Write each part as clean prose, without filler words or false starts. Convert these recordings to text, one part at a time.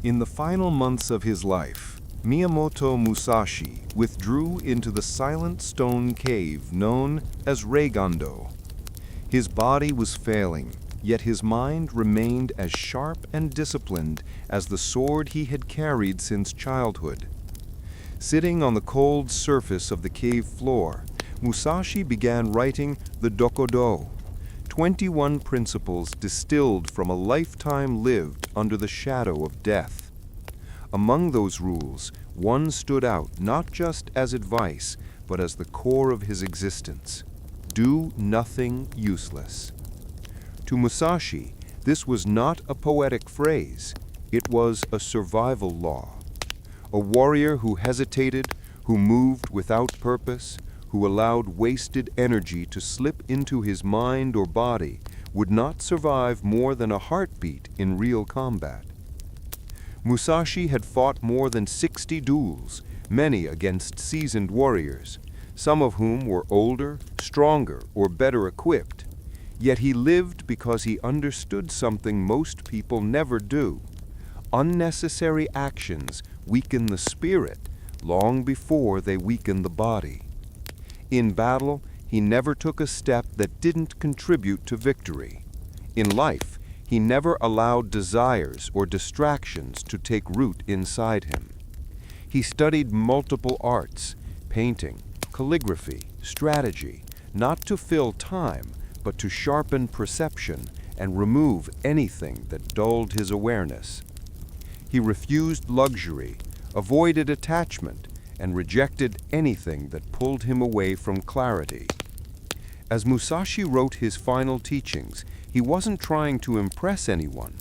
In the final months of his life, Miyamoto Musashi withdrew into the silent stone cave known as Reigando. His body was failing, yet his mind remained as sharp and disciplined as the sword he had carried since childhood. Sitting on the cold surface of the cave floor, Musashi began writing the Dokudo, 21 principles distilled from a lifetime lived under the shadow of death. Among those rules, one stood out not just as advice, but as the core of his existence: do nothing useless. To Musashi, this was not a poetic phrase, it was a survival law. A warrior who hesitated, who moved without purpose, who allowed wasted energy to slip into his mind or body, would not survive more than a heartbeat in real combat. Musashi had fought more than 60 duels, many against seasoned warriors, some of whom were older, stronger, or better equipped. Yet he lived because he understood something most people never do. Unnecessary actions weaken the spirit long before they weaken the body. In battle, he never took a step that didn't contribute to victory. In life, he never allowed desires or distractions to take root inside him. He studied multiple arts, painting, calligraphy, strategy, not to fill time, but to sharpen perception and remove anything that dulled his awareness. He refused luxury, avoided attachment, and rejected anything that pulled him away from clarity. As Musashi wrote his final teachings, he wasn't trying to impress anyone.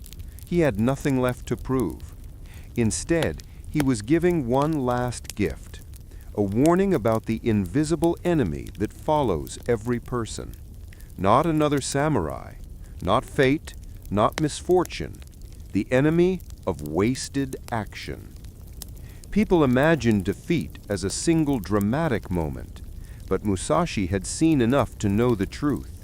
He had nothing left to prove. Instead, he was giving one last gift, a warning about the invisible enemy that follows every person. Not another samurai, not fate, not misfortune, the enemy of wasted action. People imagine defeat as a single dramatic moment, but Musashi had seen enough to know the truth.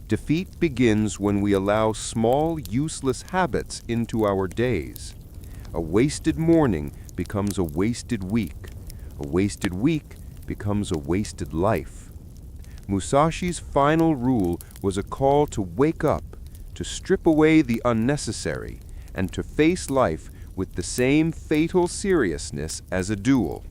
Defeat begins when we allow small, useless habits into our days. A wasted morning becomes a wasted week. A wasted week becomes a wasted life. Musashi's final rule was a call to wake up, to strip away the unnecessary, and to face life with the same fatal seriousness as a duel.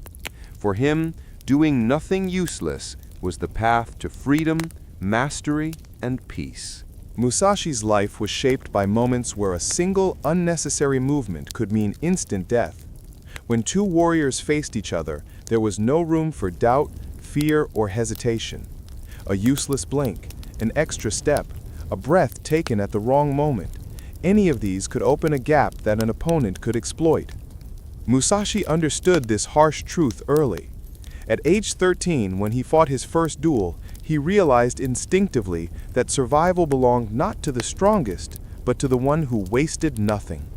For him, doing nothing useless was the path to freedom, mastery, and peace. Musashi's life was shaped by moments where a single unnecessary movement could mean instant death. When two warriors faced each other, there was no room for doubt, fear, or hesitation. A useless blink, an extra step, a breath taken at the wrong moment, any of these could open a gap that an opponent could exploit. Musashi understood this harsh truth early. At age 13, when he fought his first duel, he realized instinctively that survival belonged not to the strongest, but to the one who wasted nothing.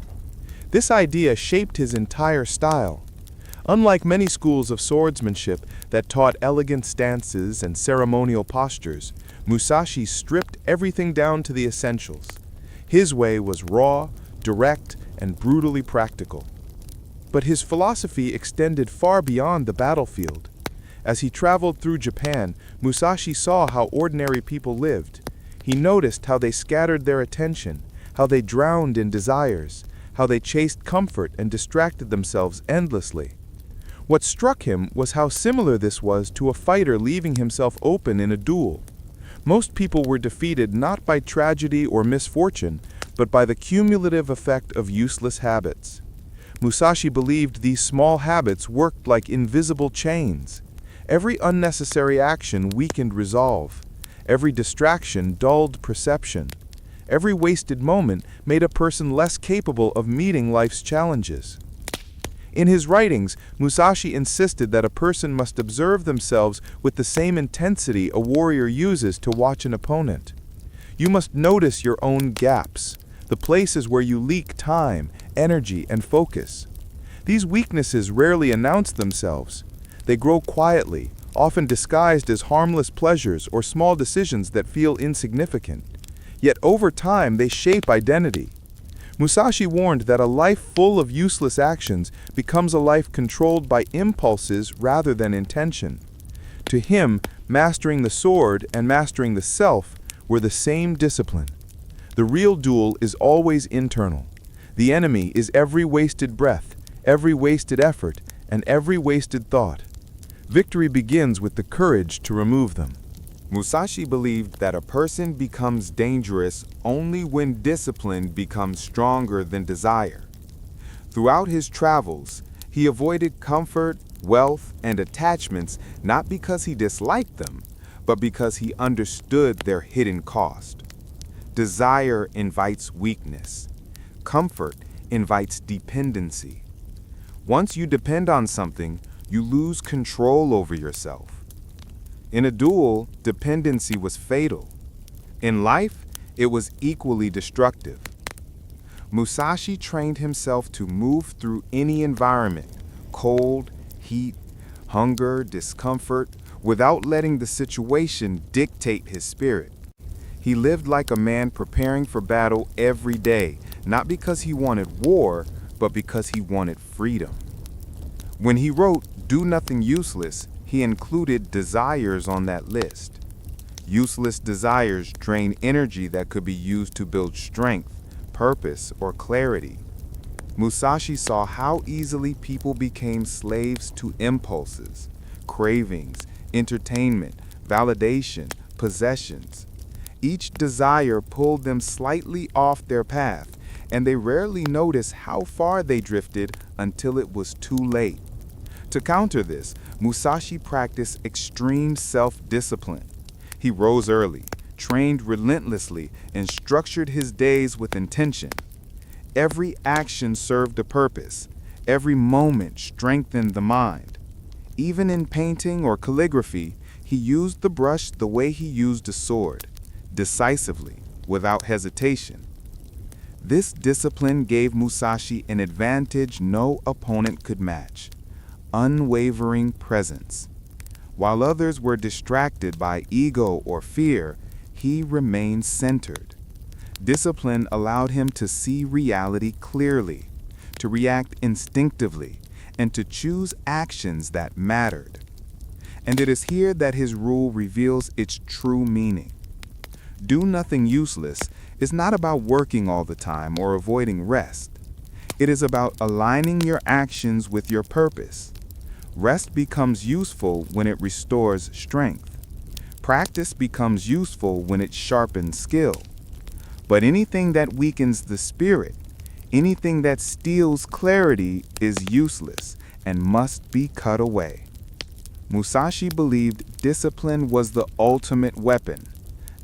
This idea shaped his entire style. Unlike many schools of swordsmanship that taught elegant stances and ceremonial postures, Musashi stripped everything down to the essentials. His way was raw, direct, and brutally practical. But his philosophy extended far beyond the battlefield. As he traveled through Japan, Musashi saw how ordinary people lived. He noticed how they scattered their attention, how they drowned in desires, how they chased comfort and distracted themselves endlessly. What struck him was how similar this was to a fighter leaving himself open in a duel. Most people were defeated not by tragedy or misfortune, but by the cumulative effect of useless habits. Musashi believed these small habits worked like invisible chains. Every unnecessary action weakened resolve. Every distraction dulled perception. Every wasted moment made a person less capable of meeting life's challenges. In his writings, Musashi insisted that a person must observe themselves with the same intensity a warrior uses to watch an opponent. You must notice your own gaps, the places where you leak time, energy, and focus. These weaknesses rarely announce themselves. They grow quietly, often disguised as harmless pleasures or small decisions that feel insignificant. Yet over time, they shape identity. Musashi warned that a life full of useless actions becomes a life controlled by impulses rather than intention. To him, mastering the sword and mastering the self were the same discipline. The real duel is always internal. The enemy is every wasted breath, every wasted effort, and every wasted thought. Victory begins with the courage to remove them. Musashi believed that a person becomes dangerous only when discipline becomes stronger than desire. Throughout his travels, he avoided comfort, wealth, and attachments not because he disliked them, but because he understood their hidden cost. Desire invites weakness. Comfort invites dependency. Once you depend on something, you lose control over yourself. In a duel, dependency was fatal. In life, it was equally destructive. Musashi trained himself to move through any environment, cold, heat, hunger, discomfort, without letting the situation dictate his spirit. He lived like a man preparing for battle every day, not because he wanted war, but because he wanted freedom. When he wrote "Do Nothing Useless," he included desires on that list. Useless desires drain energy that could be used to build strength, purpose, or clarity. Musashi saw how easily people became slaves to impulses, cravings, entertainment, validation, possessions. Each desire pulled them slightly off their path, and they rarely noticed how far they drifted until it was too late. To counter this, Musashi practiced extreme self-discipline. He rose early, trained relentlessly, and structured his days with intention. Every action served a purpose. Every moment strengthened the mind. Even in painting or calligraphy, he used the brush the way he used a sword, decisively, without hesitation. This discipline gave Musashi an advantage no opponent could match: unwavering presence. While others were distracted by ego or fear, he remained centered. Discipline allowed him to see reality clearly, to react instinctively, and to choose actions that mattered. And it is here that his rule reveals its true meaning. Do nothing useless is not about working all the time or avoiding rest. It is about aligning your actions with your purpose. Rest becomes useful when it restores strength. Practice becomes useful when it sharpens skill. But anything that weakens the spirit, anything that steals clarity, is useless and must be cut away. Musashi believed discipline was the ultimate weapon,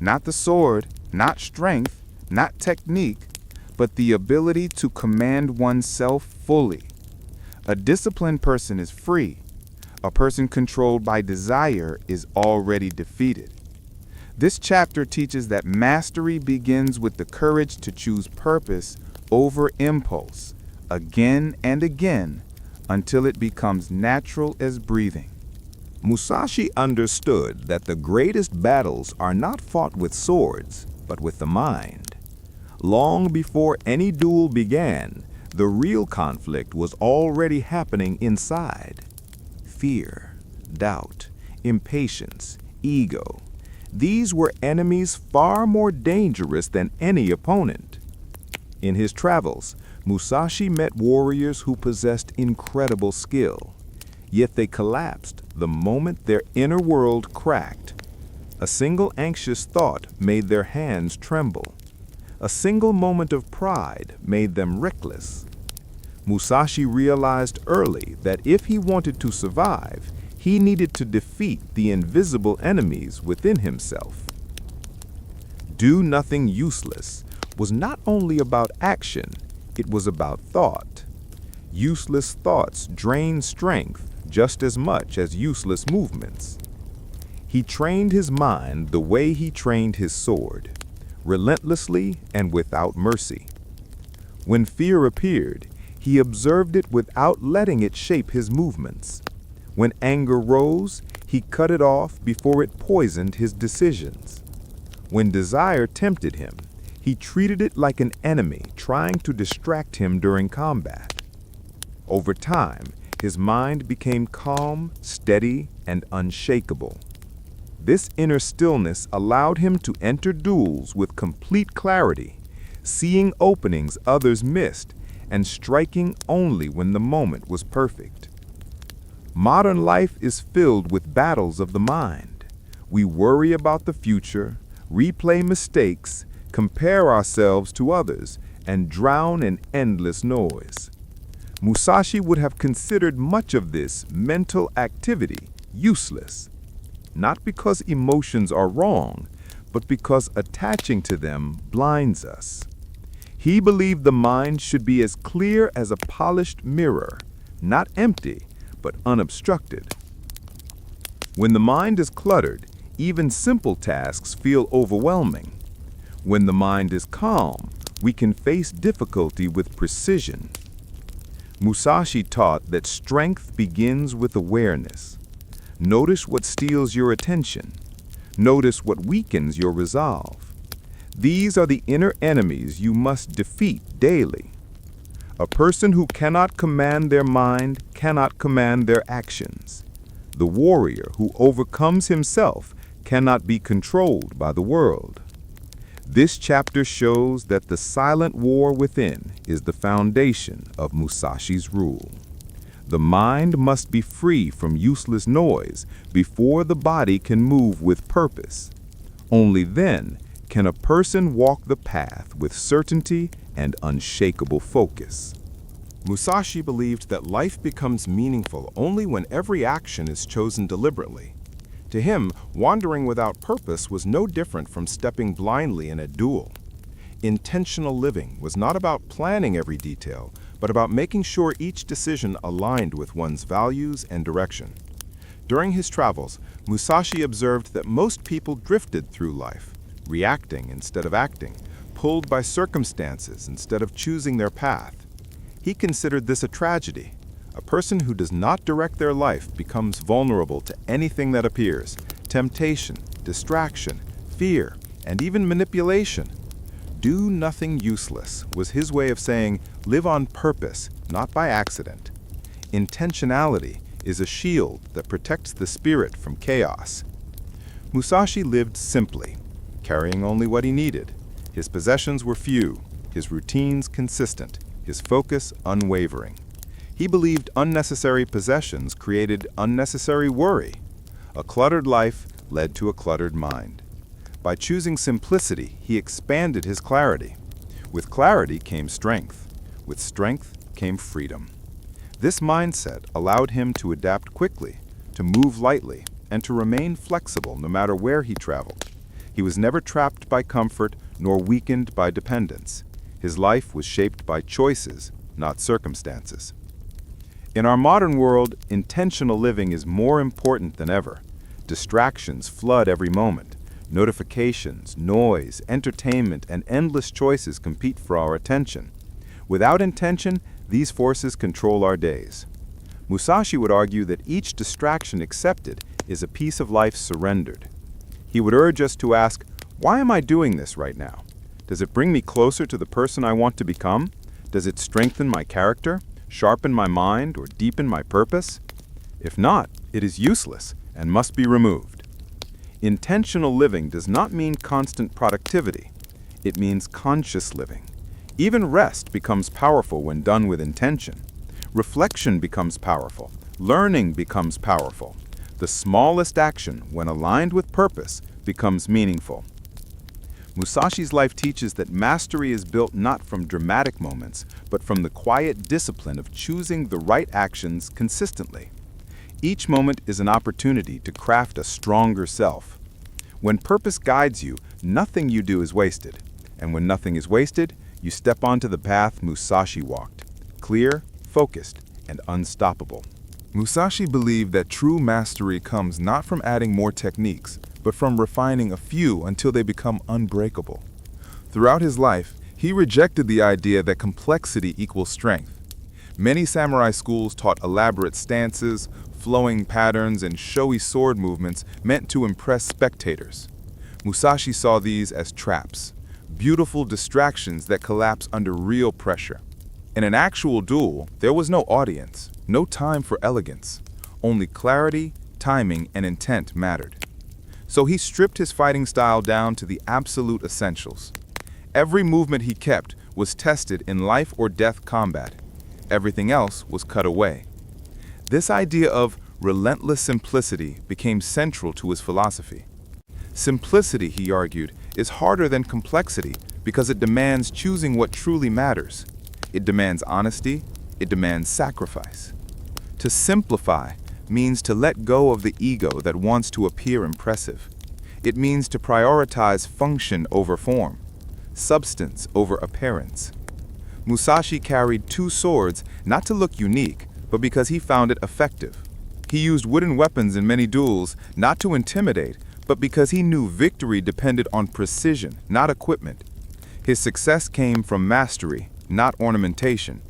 not the sword, not strength, not technique, but the ability to command oneself fully. A disciplined person is free. A person controlled by desire is already defeated. This chapter teaches that mastery begins with the courage to choose purpose over impulse, again and again, until it becomes natural as breathing. Musashi understood that the greatest battles are not fought with swords, but with the mind. Long before any duel began, the real conflict was already happening inside. Fear, doubt, impatience, ego. These were enemies far more dangerous than any opponent. In his travels, Musashi met warriors who possessed incredible skill, yet they collapsed the moment their inner world cracked. A single anxious thought made their hands tremble. A single moment of pride made them reckless. Musashi realized early that if he wanted to survive, he needed to defeat the invisible enemies within himself. Do nothing useless was not only about action, it was about thought. Useless thoughts drain strength just as much as useless movements. He trained his mind the way he trained his sword, relentlessly and without mercy. When fear appeared, he observed it without letting it shape his movements. When anger rose, he cut it off before it poisoned his decisions. When desire tempted him, He treated it like an enemy trying to distract him during combat. Over time, his mind became calm, steady, and unshakable. This inner stillness allowed him to enter duels with complete clarity, seeing openings others missed and striking only when the moment was perfect. Modern life is filled with battles of the mind. We worry about the future, replay mistakes, compare ourselves to others, and drown in endless noise. Musashi would have considered much of this mental activity useless, not because emotions are wrong, but because attaching to them blinds us. He believed the mind should be as clear as a polished mirror, not empty, but unobstructed. When the mind is cluttered, even simple tasks feel overwhelming. When the mind is calm, we can face difficulty with precision. Musashi taught that strength begins with awareness. Notice what steals your attention. Notice what weakens your resolve. These are the inner enemies you must defeat daily. A person who cannot command their mind cannot command their actions. The warrior who overcomes himself cannot be controlled by the world. This chapter shows that the silent war within is the foundation of Musashi's rule. The mind must be free from useless noise before the body can move with purpose. Only then can a person walk the path with certainty and unshakable focus. Musashi believed that life becomes meaningful only when every action is chosen deliberately. To him, wandering without purpose was no different from stepping blindly in a duel. Intentional living was not about planning every detail, but about making sure each decision aligned with one's values and direction. During his travels, Musashi observed that most people drifted through life, reacting instead of acting, pulled by circumstances instead of choosing their path. He considered this a tragedy. A person who does not direct their life becomes vulnerable to anything that appears: temptation, distraction, fear, and even manipulation. Do nothing useless was his way of saying, live on purpose, not by accident. Intentionality is a shield that protects the spirit from chaos. Musashi lived simply, carrying only what he needed. His possessions were few, his routines consistent, his focus unwavering. He believed unnecessary possessions created unnecessary worry. A cluttered life led to a cluttered mind. By choosing simplicity, he expanded his clarity. With clarity came strength. With strength came freedom. This mindset allowed him to adapt quickly, to move lightly, and to remain flexible no matter where he traveled. He was never trapped by comfort nor weakened by dependence. His life was shaped by choices, not circumstances. In our modern world, intentional living is more important than ever. Distractions flood every moment. Notifications, noise, entertainment, and endless choices compete for our attention. Without intention, these forces control our days. Musashi would argue that each distraction accepted is a piece of life surrendered. He would urge us to ask, why am I doing this right now? Does it bring me closer to the person I want to become? Does it strengthen my character, sharpen my mind, or deepen my purpose? If not, it is useless and must be removed. Intentional living does not mean constant productivity. It means conscious living. Even rest becomes powerful when done with intention. Reflection becomes powerful. Learning becomes powerful. The smallest action, when aligned with purpose, becomes meaningful. Musashi's life teaches that mastery is built not from dramatic moments, but from the quiet discipline of choosing the right actions consistently. Each moment is an opportunity to craft a stronger self. When purpose guides you, nothing you do is wasted. And when nothing is wasted, you step onto the path Musashi walked, clear, focused, and unstoppable. Musashi believed that true mastery comes not from adding more techniques, but from refining a few until they become unbreakable. Throughout his life, he rejected the idea that complexity equals strength. Many samurai schools taught elaborate stances, flowing patterns, and showy sword movements meant to impress spectators. Musashi saw these as traps. beautiful distractions that collapse under real pressure. In an actual duel, there was no audience, no time for elegance. Only clarity, timing, and intent mattered. So he stripped his fighting style down to the absolute essentials. Every movement he kept was tested in life or death combat. Everything else was cut away. This idea of relentless simplicity became central to his philosophy. Simplicity, he argued, is harder than complexity because it demands choosing what truly matters. It demands honesty, it demands sacrifice. To simplify means to let go of the ego that wants to appear impressive. It means to prioritize function over form, substance over appearance. Musashi carried two swords not to look unique, but because he found it effective. He used wooden weapons in many duels not to intimidate, but because he knew victory depended on precision, not equipment. His success came from mastery, not ornamentation.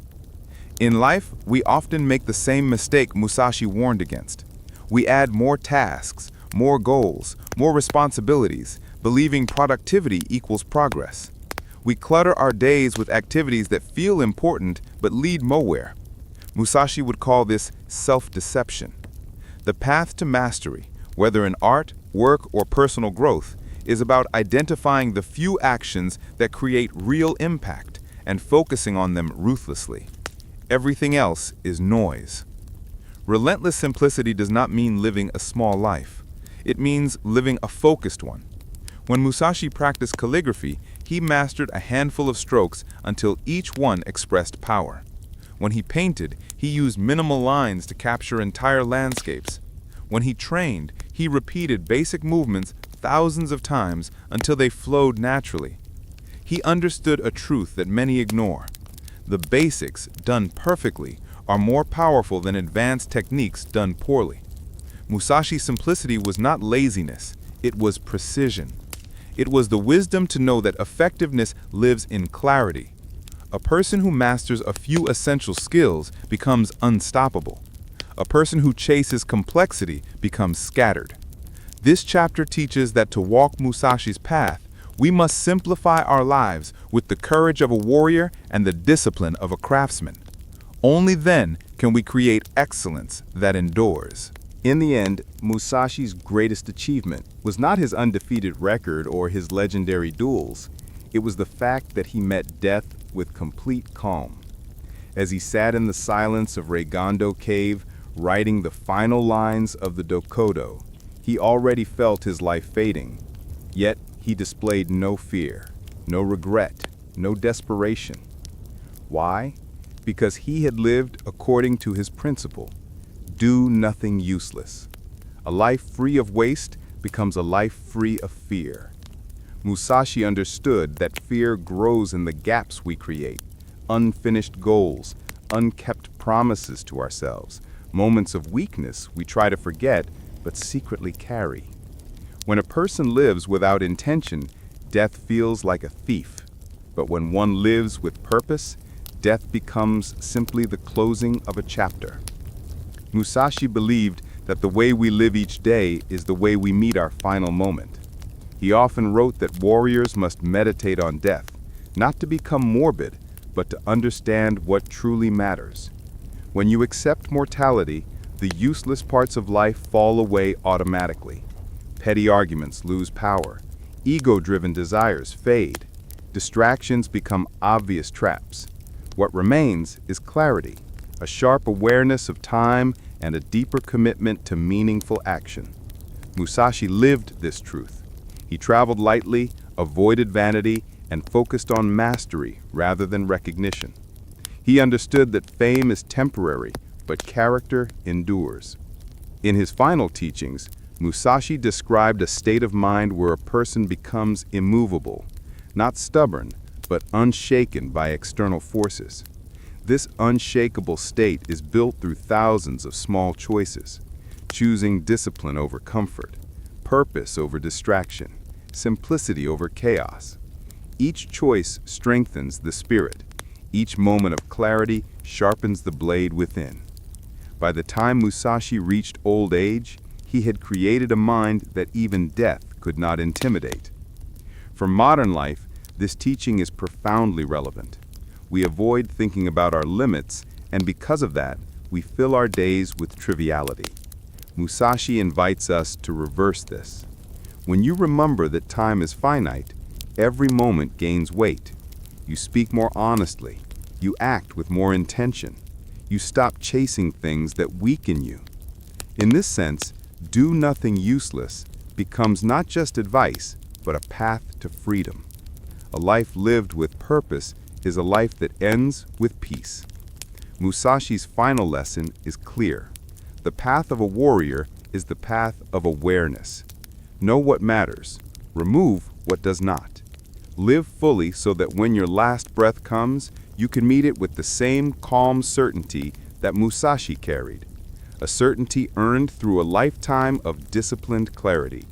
In life, we often make the same mistake Musashi warned against. We add more tasks, more goals, more responsibilities, believing productivity equals progress. We clutter our days with activities that feel important but lead nowhere. Musashi would call this self-deception. The path to mastery, whether in art, work, or personal growth, is about identifying the few actions that create real impact and focusing on them ruthlessly. Everything else is noise. Relentless simplicity does not mean living a small life. It means living a focused one. When Musashi practiced calligraphy, he mastered a handful of strokes until each one expressed power. When he painted, he used minimal lines to capture entire landscapes. When he trained, he repeated basic movements thousands of times until they flowed naturally. He understood a truth that many ignore. The basics, done perfectly, are more powerful than advanced techniques done poorly. Musashi's simplicity was not laziness, it was precision. It was the wisdom to know that effectiveness lives in clarity. A person who masters a few essential skills becomes unstoppable. A person who chases complexity becomes scattered. This chapter teaches that to walk Musashi's path, we must simplify our lives with the courage of a warrior and the discipline of a craftsman. Only then can we create excellence that endures. In the end, Musashi's greatest achievement was not his undefeated record or his legendary duels. It was the fact that he met death with complete calm. As he sat in the silence of Reigando Cave, writing the final lines of the Dokodo, he already felt his life fading. Yet he displayed no fear, no regret, no desperation. Why? Because he had lived according to his principle: do nothing useless. A life free of waste becomes a life free of fear. Musashi understood that fear grows in the gaps we create, unfinished goals, unkept promises to ourselves, moments of weakness we try to forget but secretly carry. When a person lives without intention, death feels like a thief. But when one lives with purpose, death becomes simply the closing of a chapter. Musashi believed that the way we live each day is the way we meet our final moment. He often wrote that warriors must meditate on death, not to become morbid, but to understand what truly matters. When you accept mortality, the useless parts of life fall away automatically. Petty arguments lose power. Ego-driven desires fade. Distractions become obvious traps. What remains is clarity, a sharp awareness of time, and a deeper commitment to meaningful action. Musashi lived this truth. He traveled lightly, avoided vanity, and focused on mastery rather than recognition. He understood that fame is temporary, but character endures. In his final teachings, Musashi described a state of mind where a person becomes immovable, not stubborn, but unshaken by external forces. This unshakable state is built through thousands of small choices, choosing discipline over comfort, purpose over distraction, simplicity over chaos. Each choice strengthens the spirit. Each moment of clarity sharpens the blade within. By the time Musashi reached old age, he had created a mind that even death could not intimidate. For modern life, This teaching is profoundly relevant. We avoid thinking about our limits, and because of that, we fill our days with triviality. Musashi invites us to reverse this. When you remember that time is finite, every moment gains weight. You speak more honestly. You act with more intention. You stop chasing things that weaken you. In this sense, do nothing useless becomes not just advice, but a path to freedom. A life lived with purpose is a life that ends with peace. Musashi's final lesson is clear. The path of a warrior is the path of awareness. Know what matters. Remove what does not. Live fully so that when your last breath comes, you can meet it with the same calm certainty that Musashi carried. A certainty earned through a lifetime of disciplined clarity.